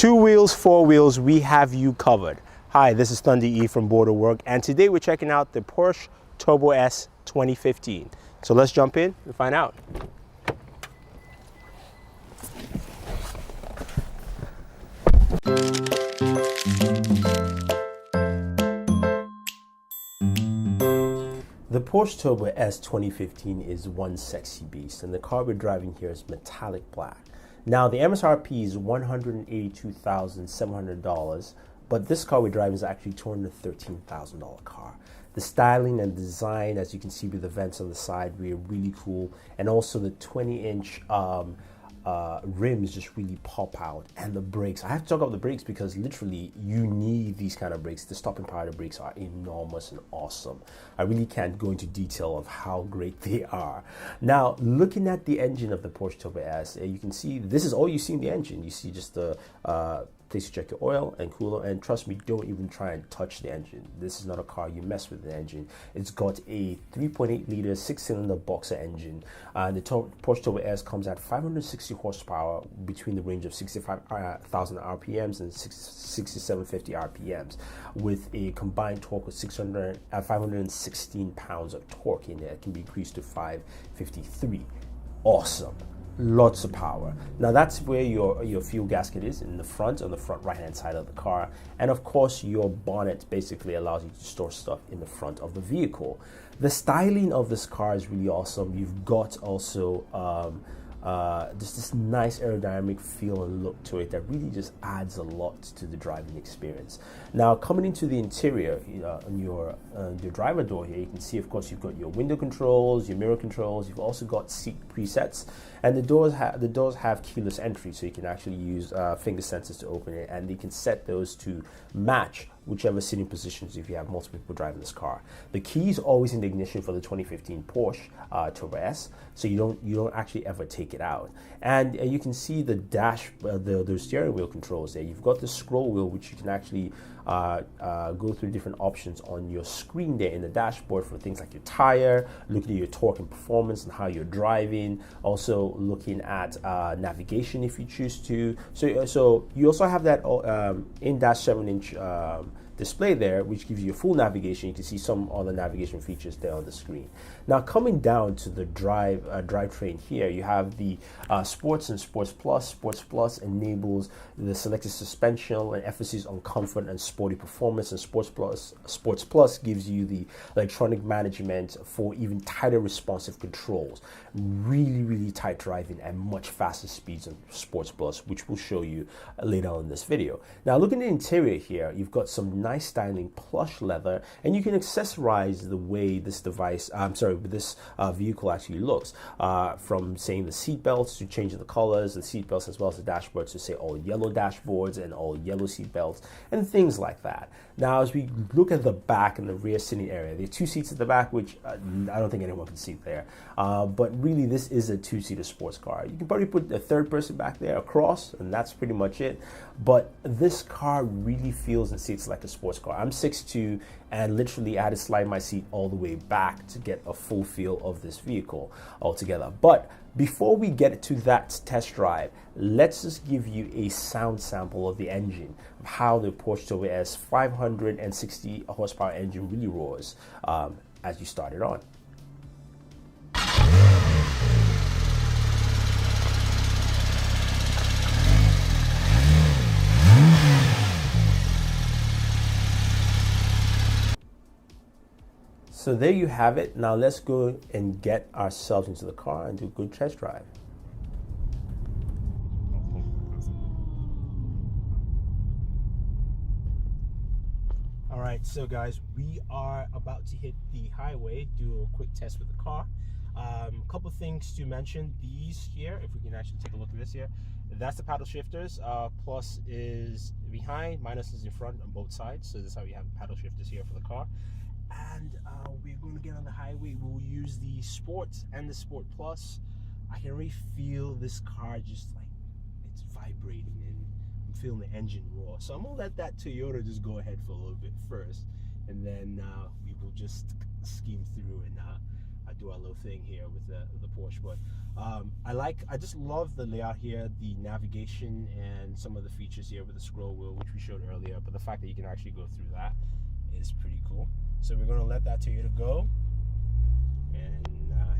2 wheels, 4 wheels, we have you covered. Hi, this is Thunder E from Border Work, and today we're checking out the Porsche Turbo S 2015. So let's jump in and find out. The Porsche Turbo S 2015 is one sexy beast, and the car we're driving here is metallic black. Now, the MSRP is $182,700, but this car we're driving is actually $213,000 car. The styling and design, as you can see with the vents on the side, are really cool, and also the 20-inch rims just really pop out, and the brakes. I have to talk about the brakes because literally you need these kind of brakes. The stopping power of the brakes are enormous and awesome. I really can't go into detail of how great they are. Now, looking at the engine of the Porsche Turbo S, you can see this is all you see in the engine. You see just the place to check your oil and cooler, and trust me, don't even try and touch the engine. This is not a car you mess with the engine. It's got a 3.8 liter 6-cylinder boxer engine. The Porsche Turbo S comes at 560 horsepower between the range of 65,000 RPMs and 6,750 RPMs, with a combined torque of 516 pounds of torque in there. It can be increased to 553. Awesome. Lots of power. Now that's where your fuel gasket is, in the front, on the front right hand side of the car, and of course your bonnet basically allows you to store stuff in the front of the vehicle. The styling of this car is really awesome. You've got also just this nice aerodynamic feel and look to it that really just adds a lot to the driving experience. Now, coming into the interior, on your driver door here, you can see, of course, you've got your window controls, your mirror controls. You've also got seat presets, and the doors have keyless entry, so you can actually use finger sensors to open it, and you can set those to match whichever sitting positions if you have multiple people driving this car. The key is always in the ignition for the 2015 Porsche Turbo S, so you don't actually ever take it out. And you can see the the steering wheel controls there. You've got the scroll wheel, which you can actually go through different options on your screen there in the dashboard for things like your tire, looking at your torque and performance and how you're driving, also looking at navigation if you choose to. So you also have that in-dash 7-inch display there, which gives you a full navigation. You can see some other navigation features there on the screen. Now, coming down to the drivetrain here, you have the Sports and Sports Plus. Sports Plus enables the selected suspension and emphasis on comfort and sporty performance, and Sports Plus gives you the electronic management for even tighter responsive controls. Really, really tight driving and much faster speeds on Sports Plus, which we'll show you later on in this video. Now, looking at the interior here, you've got some nice styling plush leather, and you can accessorize the way this this vehicle actually looks, from saying the seat belts to changing the colors, the seat belts as well as the dashboards to say all yellow dashboards and all yellow seat belts and things like that. Now, as we look at the back and the rear sitting area, there are 2 seats at the back, which I don't think anyone can see there, but really this is a 2-seater sports car. You can probably put a third person back there across, and that's pretty much it. But this car really feels and sits like a sports car. I'm 6'2", and literally I had to slide my seat all the way back to get a full feel of this vehicle altogether. But before we get to that test drive, let's just give you a sound sample of the engine, of how the Porsche Turbo S 560 horsepower engine really roars as you start it on. So there you have it. Now let's go and get ourselves into the car and do a good test drive. All right, so guys, we are about to hit the highway, do a quick test with the car. A couple things to mention. These here, if we can actually take a look at this here, that's the paddle shifters. Plus is behind, minus is in front on both sides. So this is how you have paddle shifters here for the car. And we're going to get on the highway. We'll use the Sport and the Sport Plus. I can really feel this car just like it's vibrating, and I'm feeling the engine roar. So I'm gonna let that Toyota just go ahead for a little bit first, and then we will just scheme through and do our little thing here with the Porsche. But I just love the layout here, the navigation and some of the features here with the scroll wheel, which we showed earlier. But the fact that you can actually go through that is pretty cool. So we're going to let that Toyota go, and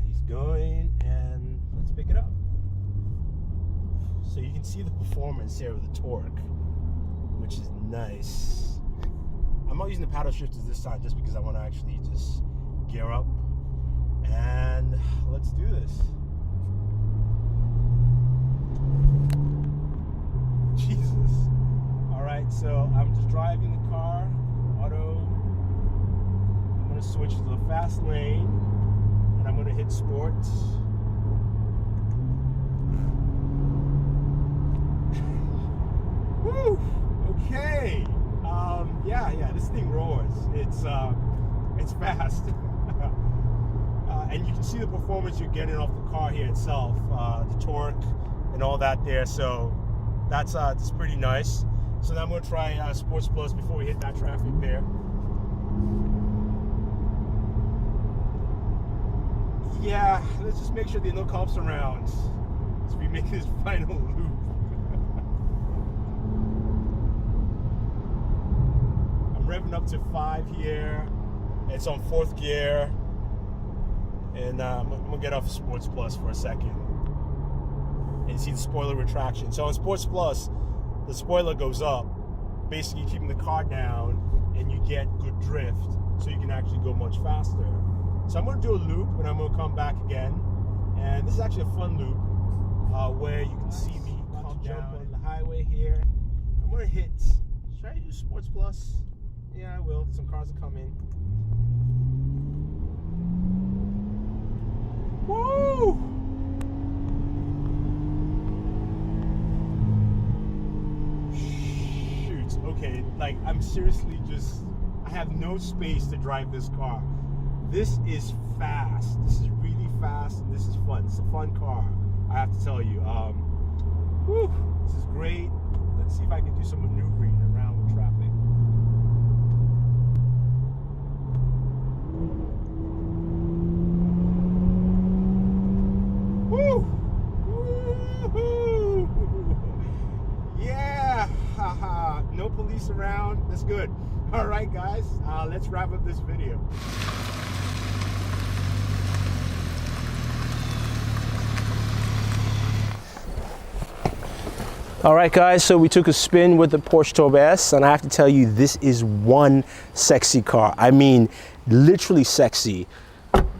he's going, and let's pick it up. So you can see the performance here with the torque, which is nice. I'm not using the paddle shifters this time just because I want to actually just gear up, and let's do this. Jesus. All right, so I'm just driving the car, auto. I'm going to switch to the fast lane, and I'm going to hit sports. Woo! Okay. Yeah, this thing roars. It's fast. And you can see the performance you're getting off the car here itself, the torque and all that there. So that's pretty nice. So now I'm going to try Sports Plus before we hit that traffic there. Yeah, let's just make sure there are no cops around as we make this final loop. I'm revving up to 5 here. It's on 4th gear. And I'm gonna get off Sports Plus for a second. And you see the spoiler retraction. So on Sports Plus, the spoiler goes up, basically keeping the car down, and you get good drift, so you can actually go much faster. So I'm gonna do a loop, and I'm gonna come back again. And this is actually a fun loop, where you can see me come down on the highway here. I'm gonna hit, should I use Sports Plus? Yeah, I will. Some cars are coming. Woo! Shoot, okay, like I'm seriously I have no space to drive this car. This is fast. This is really fast, and this is fun. It's a fun car, I have to tell you. Whew, this is great. Let's see if I can do some maneuvering around with traffic. Woo! Woo-hoo! Yeah! Haha! No police around. That's good. All right, guys. Let's wrap up this video. All right, guys, so we took a spin with the Porsche Turbo S, and I have to tell you, this is one sexy car. I mean, literally sexy.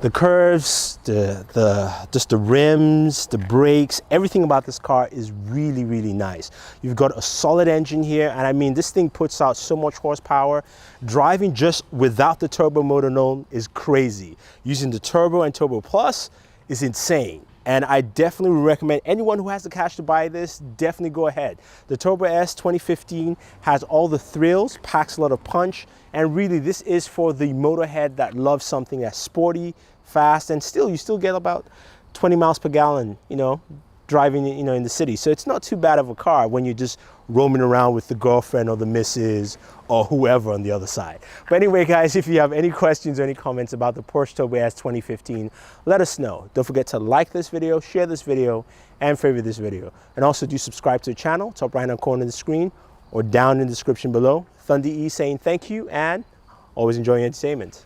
The curves, just the rims, the brakes, everything about this car is really, really nice. You've got a solid engine here, and I mean, this thing puts out so much horsepower. Driving just without the turbo motor alone is crazy. Using the Turbo and Turbo Plus is insane. And I definitely recommend anyone who has the cash to buy this, definitely go ahead. The Turbo S 2015 has all the thrills, packs a lot of punch, and really this is for the motorhead that loves something that's sporty, fast, and you still get about 20 miles per gallon, you know, driving, you know, in the city. So it's not too bad of a car when you're just roaming around with the girlfriend or the missus or whoever on the other side. But anyway, guys, if you have any questions or any comments about the Porsche Turbo S 2015, let us know. Don't forget to like this video, share this video, and favorite this video. And also do subscribe to the channel, top right-hand corner of the screen, or down in the description below. Thunder E saying thank you, and always enjoy your entertainment.